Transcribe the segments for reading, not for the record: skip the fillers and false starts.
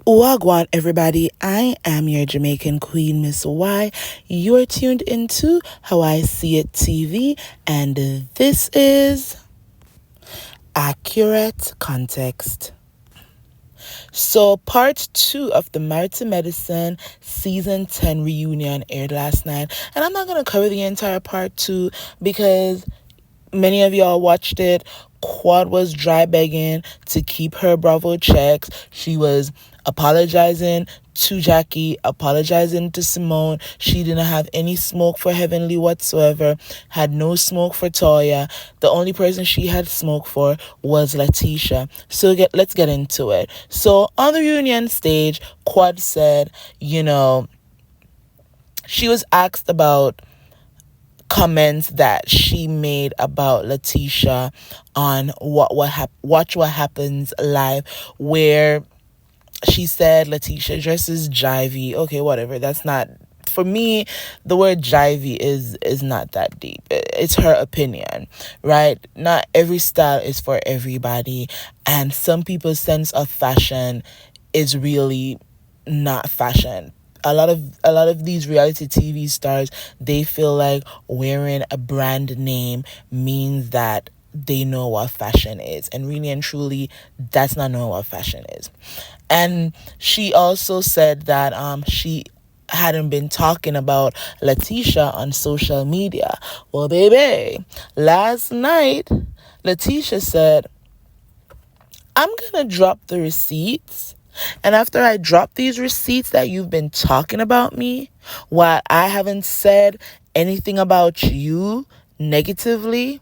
Wagwan, everybody. I am your Jamaican queen, Miss Y. You're tuned into How I See It TV, and this is Accurate Context. So, part 2 of the Married to Medicine Season 10 reunion aired last night, and I'm not going to cover the entire part 2 because many of y'all watched it. Quad was dry begging to keep her Bravo checks. She was apologizing to Jackie, apologizing to Simone. She didn't have any smoke for Heavenly whatsoever, had no smoke for Toya. The only person she had smoke for was Leticia. So let's get into it. So on the reunion stage, Quad said, she was asked about comments that she made about Leticia on Watch What Happens Live, where she said Leticia dresses jivey. Okay, whatever. That's not, for me, the word jivey is not that deep. It's her opinion, right? Not every style is for everybody, and some people's sense of fashion is really not fashion. A lot of these reality TV stars, they feel like wearing a brand name means that they know what fashion is, and really and truly, that's not knowing what fashion is. And she also said that she hadn't been talking about Leticia on social media. Well, baby, last night Leticia said, I'm gonna drop the receipts, and after I drop these receipts that you've been talking about me, while I haven't said anything about you negatively,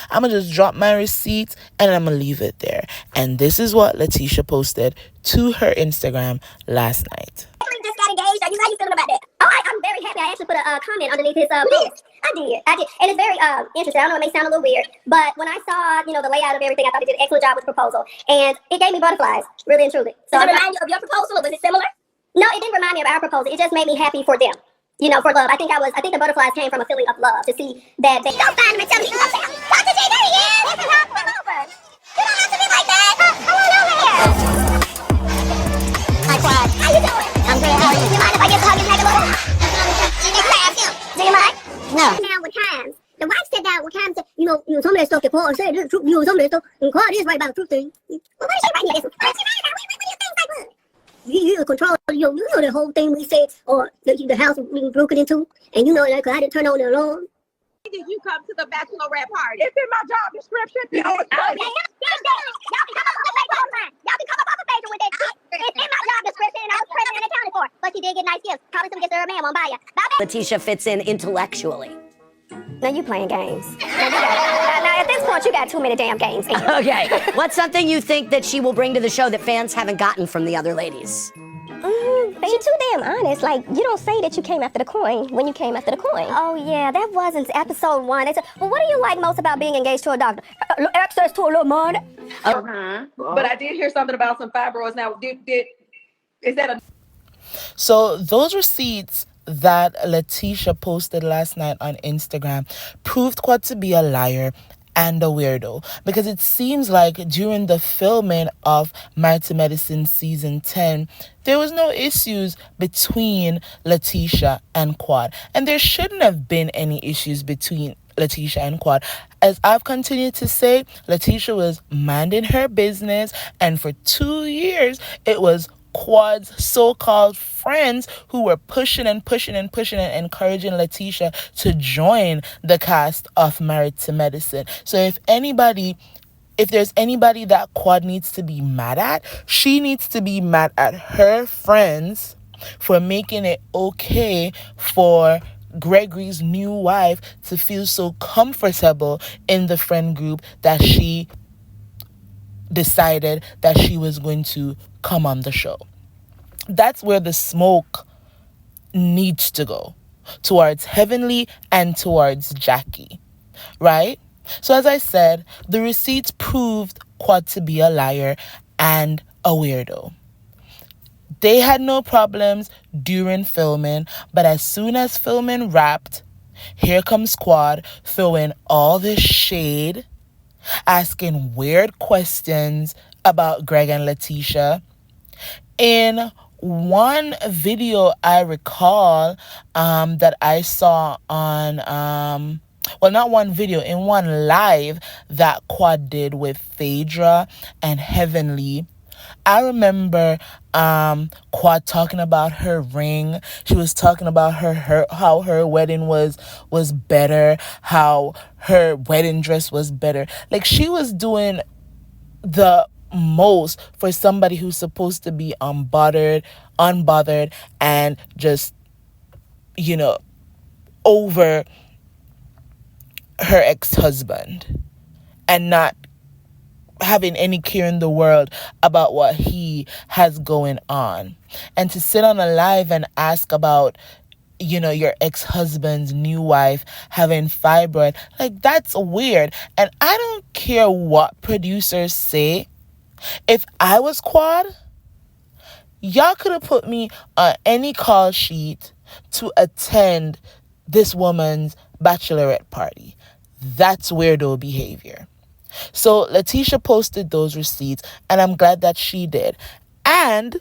I'm going to just drop my receipts and I'm going to leave it there. And this is what Leticia posted to her Instagram last night. We just got engaged. How you feeling about that? Oh, I'm very happy. I actually put a comment underneath his post. I did. And it's very interesting. I know it may sound a little weird, but when I saw, the layout of everything, I thought he did an excellent job with the proposal. And it gave me butterflies, really and truly. So does it remind you of your proposal, or was it similar? No, it didn't remind me of our proposal. It just made me happy for them. For love. I think the butterflies came from a feeling of love to see that they don't find him and tell me, Dr. J, there he is. This is how I come over. You don't have to be like that. Come on over here. Hi, Quad. How you doing? I'm good. How are you? Do you mind if I get to hug his neck a little? Do you mind? No. Now with times. The wife said that with times, some of that stuff that Paul said, the truth, some of that stuff, and Quad is right about the truth thing. Well, what is she writing this? What is she writing about? What do you think, like, what? You control, you know the whole thing we said, or the house we broken into, and you know that because I didn't turn on the alarm. Did you come to the bachelorette party? It's in my job description. Y'all become up off the page with that shit. It's in my job description, and I was present and accounted for. But she did get nice gifts. Probably some gifts that her man won't buy you. Leticia fits in intellectually. Now you playing games. Now at this point, you got too many damn games. Okay. What's something you think that she will bring to the show that fans haven't gotten from the other ladies? She too damn honest. Like, you don't say that you came after the coin when you came after the coin. Oh, yeah, that wasn't episode 1. Well, what do you like most about being engaged to a doctor? Access to a little money. But I did hear something about some fibroids. Now, is that a... So those receipts that Leticia posted last night on Instagram proved Quad to be a liar and a weirdo, because it seems like during the filming of Married to Medicine Season 10, there was no issues between Leticia and Quad, and there shouldn't have been any issues between Leticia and Quad. As I've continued to say, Leticia was minding her business, and for 2 years it was Quad's so-called friends who were pushing and encouraging Leticia to join the cast of Married to Medicine. So if there's anybody that Quad needs to be mad at, she needs to be mad at her friends for making it okay for Gregory's new wife to feel so comfortable in the friend group that she decided that she was going to come on the show. That's where the smoke needs to go, towards Heavenly and towards Jackie, right? So as I said, the receipts proved Quad to be a liar and a weirdo. They had no problems during filming, but as soon as filming wrapped, here comes Quad throwing all this shade, asking weird questions about Greg and Leticia, In one video I recall that I saw on well, not one video, in one live that Quad did with Phaedra and Heavenly, I remember Quad talking about her ring. She was talking about her how her wedding was better, how her wedding dress was better. Like, she was doing the most for somebody who's supposed to be unbothered, and just, over her ex-husband, and not having any care in the world about what he has going on. And to sit on a live and ask about, your ex-husband's new wife having fibroid, like, that's weird. And I don't care what producers say. If I was Quad, y'all could have put me on any call sheet to attend this woman's bachelorette party. That's weirdo behavior. So Leticia posted those receipts, and I'm glad that she did. And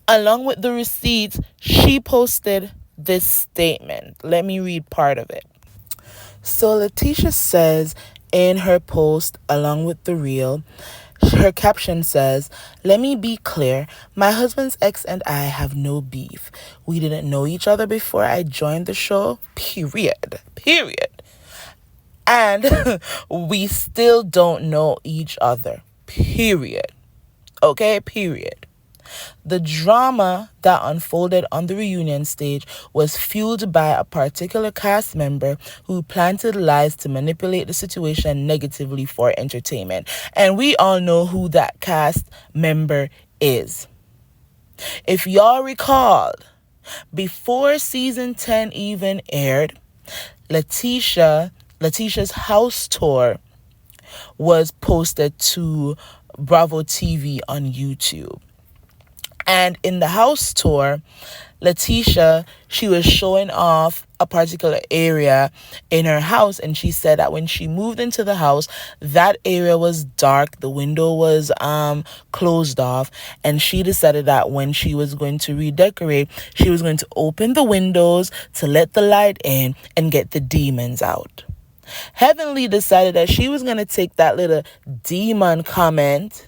along with the receipts, she posted this statement. Let me read part of it. So Leticia says in her post, along with the reel, her caption says, "Let me be clear. My husband's ex and I have no beef. We didn't know each other before I joined the show. Period. And we still don't know each other. Period. Okay? Period. The drama that unfolded on the reunion stage was fueled by a particular cast member who planted lies to manipulate the situation negatively for entertainment." And we all know who that cast member is. If y'all recall, before season 10 even aired, Leticia's house tour was posted to Bravo TV on YouTube. And in the house tour, Leticia, she was showing off a particular area in her house, and she said that when she moved into the house, that area was dark, the window was closed off, and she decided that when she was going to redecorate, she was going to open the windows to let the light in and get the demons out. Heavenly decided that she was going to take that little demon comment,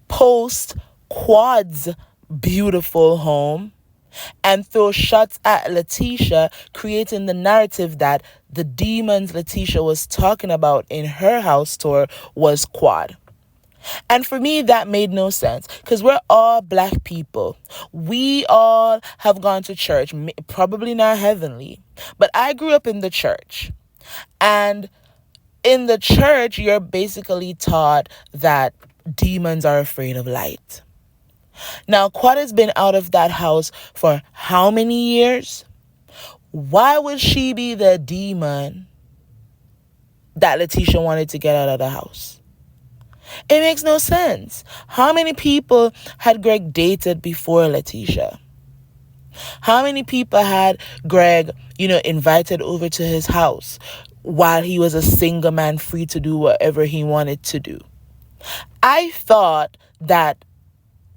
post Quad's beautiful home, and throw shots at Leticia, creating the narrative that the demons Leticia was talking about in her house tour was Quad. And for me, that made no sense, because we're all Black people. We all have gone to church, probably not Heavenly, but I grew up in the church. And in the church, you're basically taught that demons are afraid of light. Now, Quad has been out of that house for how many years? Why would she be the demon that Leticia wanted to get out of the house? It makes no sense. How many people had Greg dated before Leticia? How many people had Greg, invited over to his house while he was a single man, free to do whatever he wanted to do? I thought that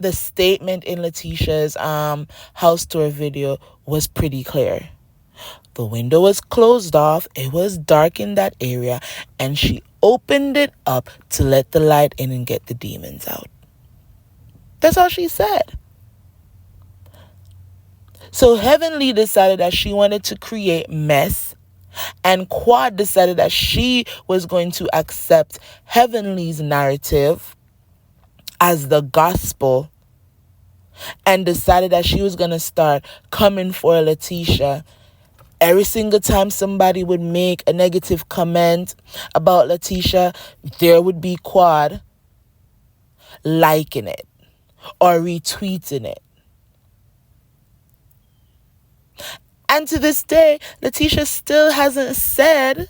the statement in Leticia's house tour video was pretty clear. The window was closed off, it was dark in that area, and she opened it up to let the light in and get the demons out. That's all she said. So Heavenly decided that she wanted to create mess, and Quad decided that she was going to accept Heavenly's narrative as the gospel, and decided that she was going to start coming for Leticia. Every single time somebody would make a negative comment about Leticia, there would be Quad liking it or retweeting it. And to this day, Leticia still hasn't said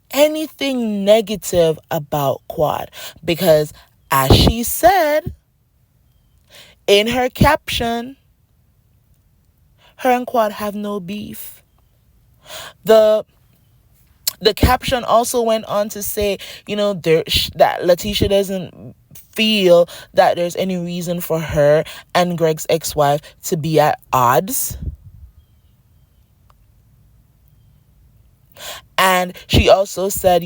anything negative about Quad, because, as she said in her caption, her and Quad have no beef. The caption also went on to say, that Leticia doesn't feel that there's any reason for her and Greg's ex-wife to be at odds. And she also said,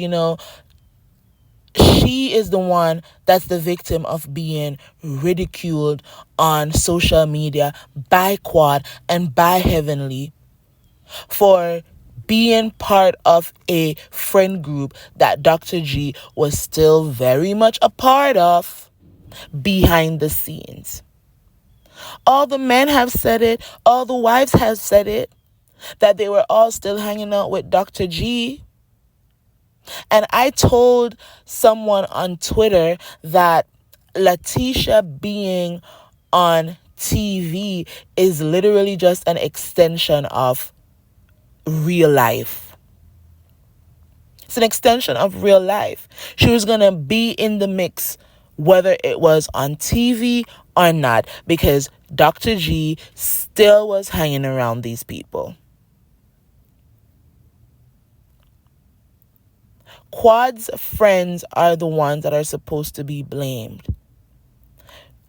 she is the one that's the victim of being ridiculed on social media by Quad and by Heavenly for being part of a friend group that Dr. G was still very much a part of behind the scenes. All the men have said it, all the wives have said it, that they were all still hanging out with Dr. G. And I told someone on Twitter that Leticia being on TV is literally just an extension of real life. It's an extension of real life. She was going to be in the mix, whether it was on TV or not, because Dr. G still was hanging around these people. Quad's friends are the ones that are supposed to be blamed.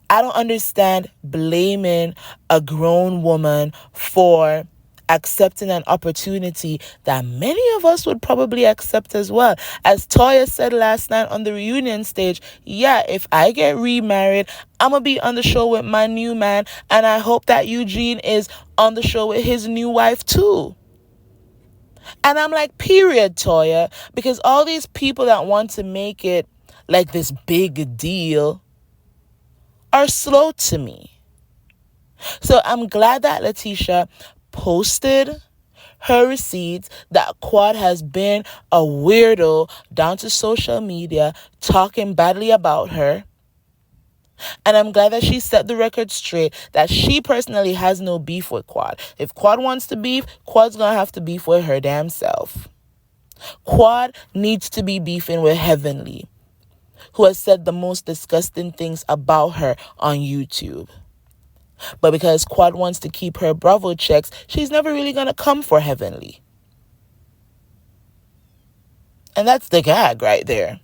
I don't understand blaming a grown woman for accepting an opportunity that many of us would probably accept as well. As Toya said last night on the reunion stage, yeah, if I get remarried, I'm going to be on the show with my new man, and I hope that Eugene is on the show with his new wife too. And I'm like, period, Toya, because all these people that want to make it like this big deal are slow to me. So I'm glad that Leticia posted her receipts that Quad has been a weirdo down to social media talking badly about her. And I'm glad that she set the record straight that she personally has no beef with Quad. If Quad wants to beef, Quad's going to have to beef with her damn self. Quad needs to be beefing with Heavenly, who has said the most disgusting things about her on YouTube. But because Quad wants to keep her Bravo checks, she's never really going to come for Heavenly. And that's the gag right there.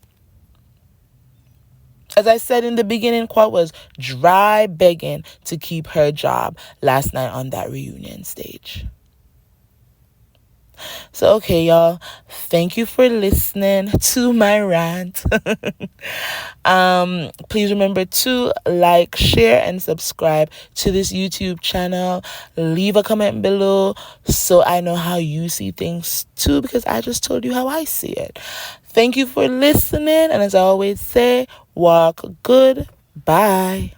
As I said in the beginning, Quad was dry begging to keep her job last night on that reunion stage. So, okay, y'all, thank you for listening to my rant. Please remember to like, share, and subscribe to this YouTube channel. Leave a comment below so I know how you see things too, because I just told you how I see it. Thank you for listening, and as I always say, walk good. Bye.